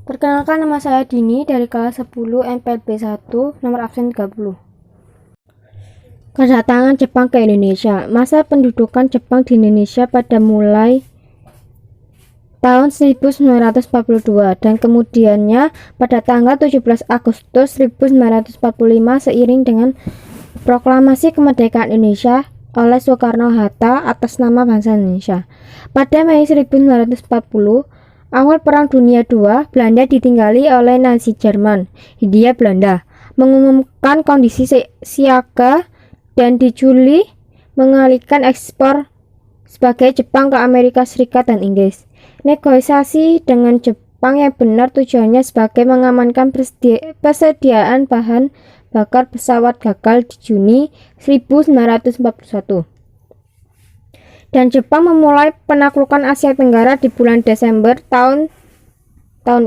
Perkenalkan, nama saya Dini dari kelas 10 MPLB 1, nomor absen 30. Kedatangan Jepang ke Indonesia. Masa pendudukan Jepang di Indonesia pada mulai tahun 1942 dan kemudiannya pada tanggal 17 Agustus 1945 seiring dengan proklamasi kemerdekaan Indonesia oleh Soekarno-Hatta atas nama bangsa Indonesia. Pada Mei 1940, awal Perang Dunia II, Belanda ditinggali oleh Nazi Jerman. Hindia Belanda mengumumkan kondisi siaga dan di Juli mengalihkan ekspor sebagai Jepang ke Amerika Serikat dan Inggris. Negosiasi dengan Jepang yang benar tujuannya sebagai mengamankan persediaan bahan bakar pesawat gagal di Juni 1941. Dan Jepang memulai penaklukan Asia Tenggara di bulan Desember tahun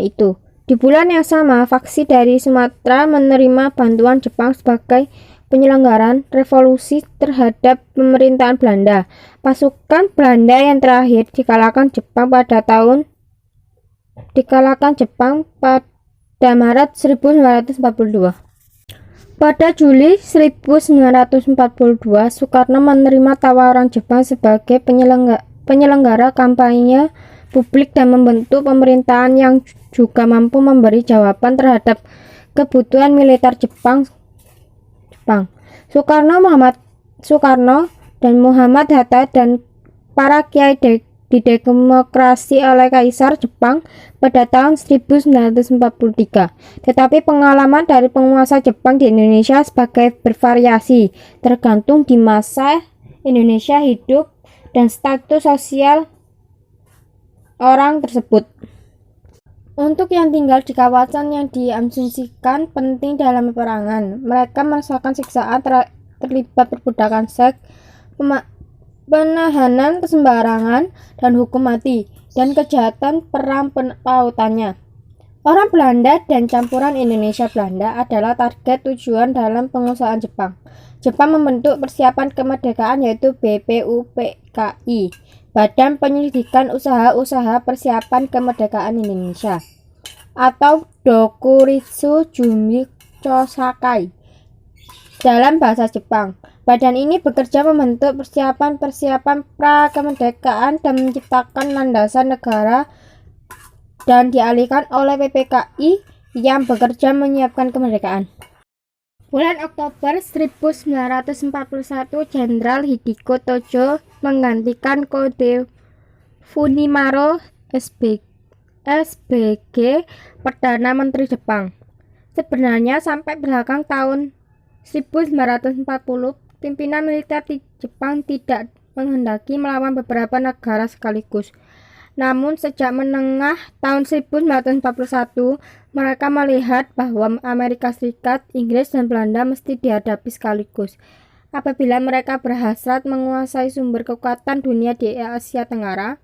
itu. Di bulan yang sama, faksi dari Sumatera menerima bantuan Jepang sebagai penyelenggaraan revolusi terhadap pemerintahan Belanda. Pasukan Belanda yang terakhir dikalahkan Jepang pada Maret 1942. Pada Juli 1942, Soekarno menerima tawaran Jepang sebagai penyelenggara kampanye publik dan membentuk pemerintahan yang juga mampu memberi jawaban terhadap kebutuhan militer Jepang. Soekarno dan Muhammad Hatta dan para kiai didemokrasi oleh Kaisar Jepang pada tahun 1943. Tetapi pengalaman dari penguasa Jepang di Indonesia sebagai bervariasi, tergantung di masa Indonesia hidup dan status sosial orang tersebut. Untuk yang tinggal di kawasan yang diasumsikan penting dalam peperangan, mereka merasakan siksaan terlibat perbudakan seks, penahanan sembarangan, dan hukum mati, dan kejahatan perang pautannya. Orang Belanda dan campuran Indonesia Belanda adalah target tujuan dalam penguasaan Jepang. Jepang membentuk persiapan kemerdekaan yaitu BPUPKI, Badan Penyelidikan Usaha-Usaha Persiapan Kemerdekaan Indonesia, atau Dokuritsu Jumikchosakai dalam bahasa Jepang. Badan ini bekerja membentuk persiapan pra-kemerdekaan dan menciptakan landasan negara dan dialihkan oleh PPKI yang bekerja menyiapkan kemerdekaan. Bulan Oktober 1941, Jenderal Hideko Tojo menggantikan Kode Fumimaro SBG Perdana Menteri Jepang. Sebenarnya sampai belakang tahun 1940, pimpinan militer di Jepang tidak menghendaki melawan beberapa negara sekaligus. Namun sejak menengah tahun 1941, mereka melihat bahwa Amerika Serikat, Inggris, dan Belanda mesti dihadapi sekaligus. Apabila mereka berhasrat menguasai sumber kekuatan dunia di Asia Tenggara,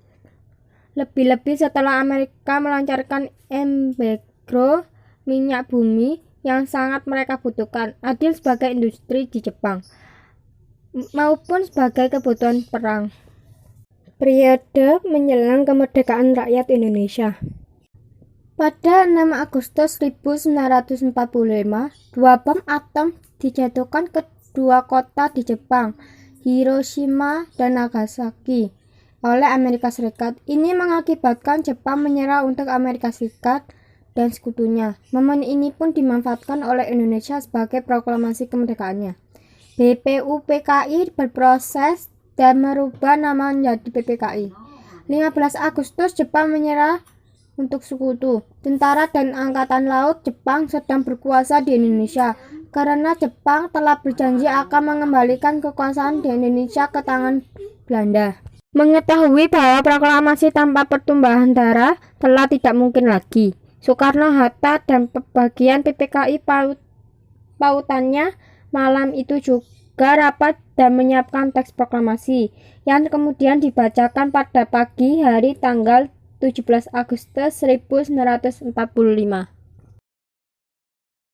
lebih-lebih setelah Amerika melancarkan embargo minyak bumi yang sangat mereka butuhkan, adil sebagai industri di Jepang, maupun sebagai kebutuhan perang. Periode menjelang kemerdekaan rakyat Indonesia. Pada 6 Agustus 1945, 2 bom atom dijatuhkan ke 2 kota di Jepang, Hiroshima dan Nagasaki, oleh Amerika Serikat. Ini mengakibatkan Jepang menyerah untuk Amerika Serikat dan sekutunya. Momen ini pun dimanfaatkan oleh Indonesia sebagai proklamasi kemerdekaannya. BPUPKI berproses dan merubah nama menjadi PPKI. 15 Agustus Jepang menyerah untuk sekutu. Tentara dan angkatan laut Jepang sedang berkuasa di Indonesia karena Jepang telah berjanji akan mengembalikan kekuasaan di Indonesia ke tangan Belanda. Mengetahui bahwa proklamasi tanpa pertumbuhan darah telah tidak mungkin lagi, Soekarno-Hatta dan pembagian PPKI pautannya malam itu juga rapat dan menyiapkan teks proklamasi yang kemudian dibacakan pada pagi hari tanggal 17 Agustus 1945.